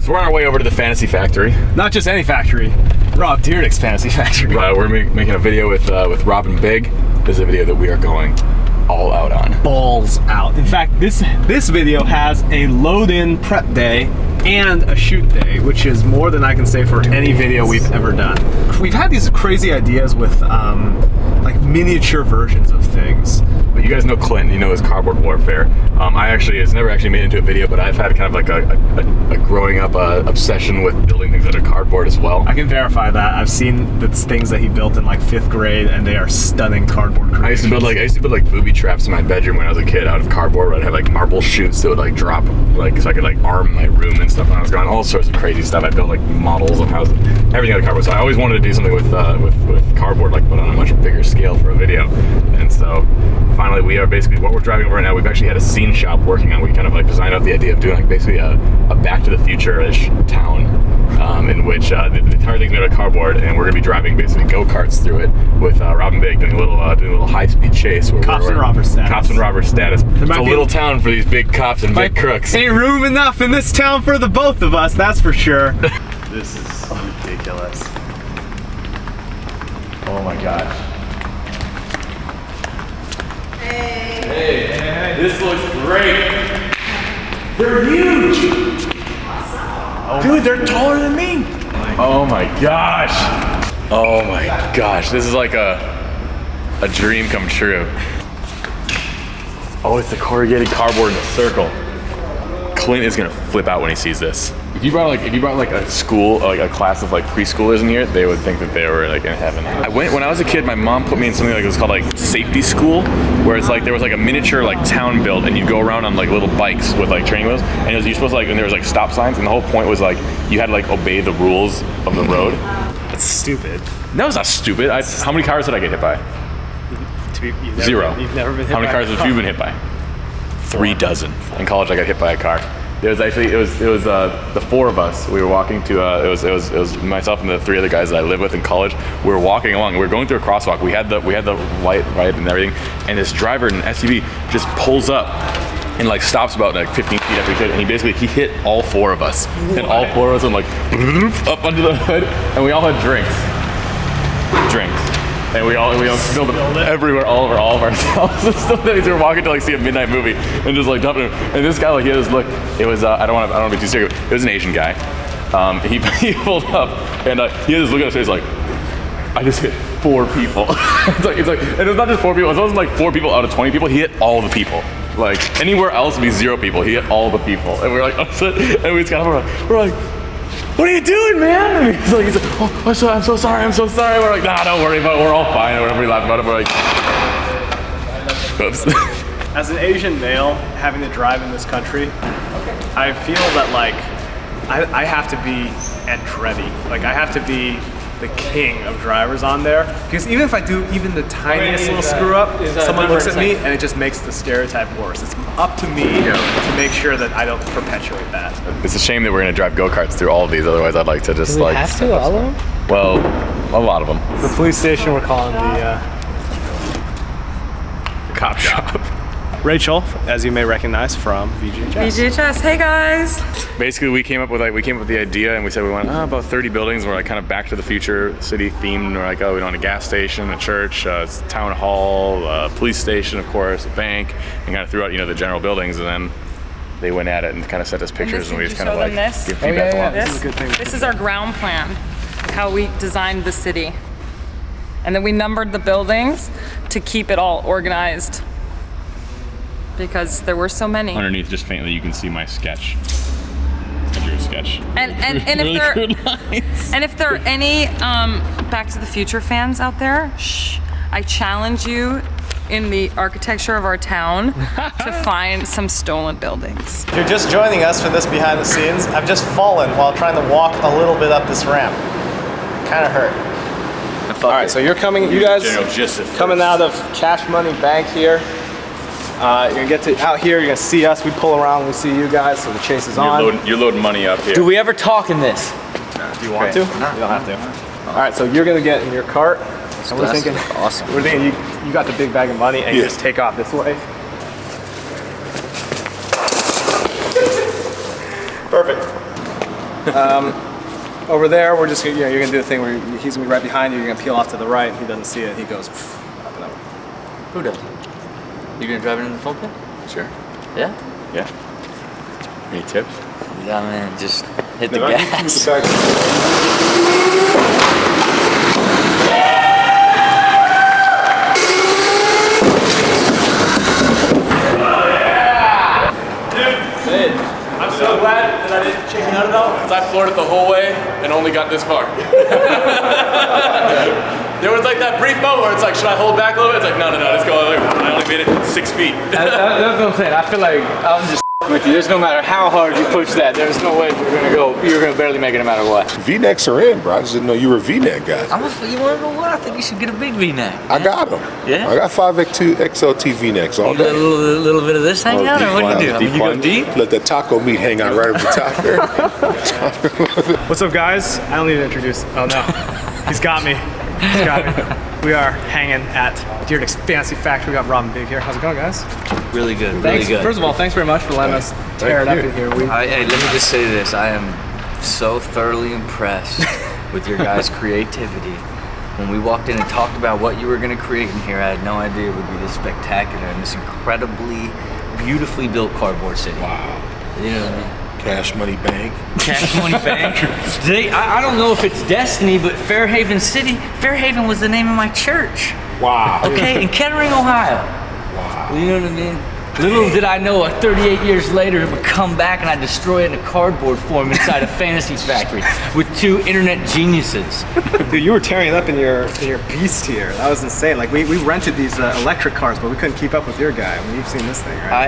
So we're on our way over to the Fantasy Factory. Not just any factory, Rob Dyrdek's Fantasy Factory. We're making a video with Rob and Big. This is a video that we are going all out on. Balls out. In fact, this video has a load-in prep day and a shoot day, which is more than I can say for any video we've ever done. We've had these crazy ideas with like miniature versions of things. But you guys know Clint, you know his cardboard warfare. It's never actually made into a video, but I've had kind of like a growing up obsession with building things out of cardboard as well. I can verify that. I've seen the things that he built in like 5th grade, and they are stunning cardboard creations. I used to build like booby traps in my bedroom when I was a kid out of cardboard. I'd have like marble chutes that would like drop, like so I could like arm my room and stuff when I was gone. All sorts of crazy stuff. I built like models of houses, everything out of cardboard. So I always wanted to do something with cardboard, like but on a much bigger scale for a video. And so finally, we are basically what we're driving over right now. We've actually had a scene shop working on. We kind of like designed out the idea of doing like basically a Back to the Future-ish town, in which the entire thing's made out of cardboard, and we're gonna be driving basically go-karts through it with Rob and Big doing a little high-speed chase. Cops and robber status. Cops and robber status. It's a little town for these big cops and big crooks. Ain't room enough in this town for the both of us, that's for sure. This is ridiculous. Oh my gosh. Hey, this looks great. They're huge. Dude, they're taller than me. Oh my gosh. Oh my gosh. This is like a dream come true. Oh, it's the corrugated cardboard in a circle. Clint is gonna flip out when he sees this. If you brought like a school, like a class of like preschoolers in here, they would think that they were like in heaven. When I was a kid, my mom put me in something like it was called like safety school, where it's like there was like a miniature like town built, and you'd go around on like little bikes with like training wheels, and you're supposed to like, and there was like stop signs, and the whole point was like you had to like obey the rules of the road. That's stupid. No, it's not stupid. How many cars did I get hit by? Zero. You've never been hit How many cars have you been hit by? 3 dozen. In college, I got hit by a car. It was the 4 of us. We were walking to it was myself and the 3 other guys that I lived with in college. We were walking along. We were going through a crosswalk. We had the light right and everything. And this driver in an SUV just pulls up and like stops about like 15 feet after he he hit all 4 of us. And all 4 of us went like up under the hood, and we all had drinks. And we all spilled it everywhere, all over all of ourselves. Sometimes we were walking to like see a midnight movie and just like dumping him. And this guy, like, he had this look. It was I don't want to be too serious. It was an Asian guy. He pulled up and he had this look on his face like, I just hit 4 people. it's like, and it was not just 4 people. It wasn't like 4 people out of 20 people. He hit all the people. Like anywhere else would be 0 people. He hit all the people. And we're like, upset. And we just kind of we're like, what are you doing, man? And he's like, oh, I'm so sorry. We're like, nah, don't worry about it. We're all fine. And whenever we laugh about it, we're like, oops. As an Asian male, having to drive in this country, I feel that like, I have to be Andretti. Like I have to be the king of drivers on there. Because even if I do even the tiniest little screw up, someone looks at me and it just makes the stereotype worse. It's up to me to make sure that I don't perpetuate that. It's a shame that we're gonna drive go-karts through all of these, otherwise I'd like to just Do we have to, all of them? Well, a lot of them. The police station we're calling the cop shop. Rachel, as you may recognize from VGHS. VGHS, hey guys. Basically, we came up with the idea, and we said we want about 30 buildings. We're like kind of Back to the Future city themed. And we're like, oh, we want a gas station, a church, a town hall, a police station, of course, a bank, and kind of threw out the general buildings, and then they went at it and kind of sent us pictures, and we just kind of like give feedback along. This is a good thing. This is our ground plan, how we designed the city, and then we numbered the buildings to keep it all organized, because there were so many. Underneath, just faintly, you can see my sketch. I drew a sketch. And if there are any Back to the Future fans out there, I challenge you in the architecture of our town to find some stolen buildings. If you're just joining us for this behind the scenes, I've just fallen while trying to walk a little bit up this ramp. Kind of hurt. All right, so you guys coming out of Cash Money Bank here. You're gonna get to out here, you're gonna see us, we pull around, we see you guys, so the chase is on. You're loading money up here. Do we ever talk in this? No. Do you want to? No. You don't have to. All right, so you're gonna get in your cart. And we're thinking, awesome. We're thinking you got the big bag of money and you just take off this way. Perfect. Over there, we're just, you're gonna do the thing where he's gonna be right behind you, you're gonna peel off to the right, he doesn't see it, he goes up and over. Who does? You gonna drive it in the full pit? Sure. Yeah? Yeah. Any tips? Yeah, man, just hit the gas. I'm so glad that I didn't chicken out at all, because I floored it the whole way and only got this far. There was like that brief moment where it's like, should I hold back a little bit? It's like, no, let's go. I only made it 6 feet. That's what I'm saying. I feel like I'm just with you. There's no matter how hard you push that, there's no way you're gonna barely make it no matter what. V-necks are in, bro. I just didn't know you were a V-neck guy. You wanna know what? I think you should get a big V-neck. I got them. Yeah? I got 5X2 XLT V-necks all You let day. a little bit of this hang out, or what do you do? I mean, you go deep? Let the taco meat hang out right over the top there. What's up, guys? I don't need to introduce. Oh no, he's got me. He's got me. We are hanging at Dyrdek's Fancy Factory. We got Robin Big here. How's it going, guys? Really good, really Thanks. good. First of all, thanks very much for letting us tear it up in here. Hey, let me just say this. I am so thoroughly impressed with your guys' creativity. When we walked in and talked about what you were going to create in here, I had no idea it would be this spectacular and this incredibly beautifully built cardboard city. Wow. You know what I mean? Cash Money Bank. Cash Money Bank. I don't know if it's destiny, but Fairhaven City, Fairhaven was the name of my church. Wow. Okay, in Kettering, Ohio. Wow. You know what I mean? Little did I know, 38 years later, it would come back and I'd destroy it in a cardboard form inside a fantasy factory with 2 internet geniuses. Dude, you were tearing it up in your beast here. That was insane. Like we rented these electric cars, but we couldn't keep up with your guy. I mean, you've seen this thing, right? I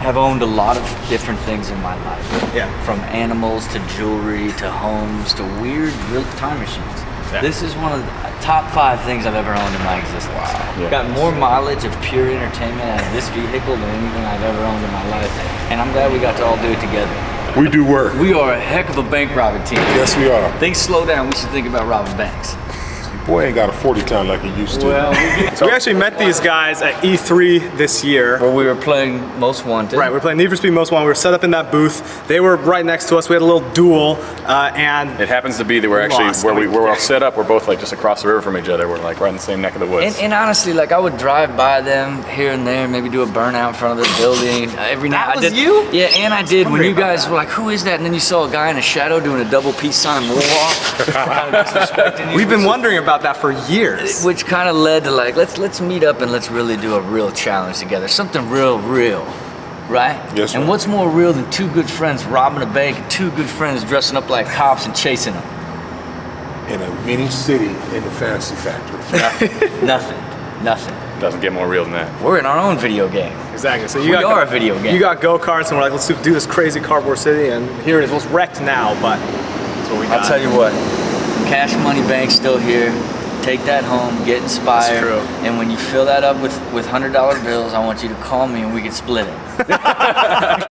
have owned a lot of different things in my life. Yeah. From animals to jewelry to homes to weird real time machines. Yeah. This is one of the top 5 things I've ever owned in my existence. Wow. Yeah. Got more mileage of pure entertainment out of this vehicle than anything I've ever owned in my life. And I'm glad we got to all do it together. We do work. We are a heck of a bank robbing team. Yes, we are. Things slow down, we should think about robbing banks. Boy ain't got a 40 ton like he used to. Well, we actually met these guys at E3 this year. Where we were playing Most Wanted. Right, we were playing Need for Speed Most Wanted. We were set up in that booth. They were right next to us. We had a little duel, and It happens to be that we're actually, Lost. where we're all set up, we're both like just across the river from each other. We're like right in the same neck of the woods. And honestly, like I would drive by them here and there, maybe do a burnout in front of their building. Every night That I was did. you? Yeah, and I did. When wondering you guys about were like, "Who is that?" and then you saw a guy in a shadow doing a double peace sign moonwalk, kind of disrespecting you. we've been wondering about that for years. Which kind of led to like, let's meet up and let's really do a real challenge together. Something real, right? Yes, sir. And what's more real than 2 good friends robbing a bank and 2 good friends dressing up like cops and chasing them? In a mini city in the fantasy factory. Nothing. Doesn't get more real than that. We're in our own video game. Exactly. So We are a video game. You got go-karts, and we're like, let's do this crazy cardboard city, and here it is. Well, it's wrecked now, but that's what we got. I'll tell you what, Cash Money Bank's still here. Take that home, get inspired. That's true. And when you fill that up with $100 bills, I want you to call me and we can split it.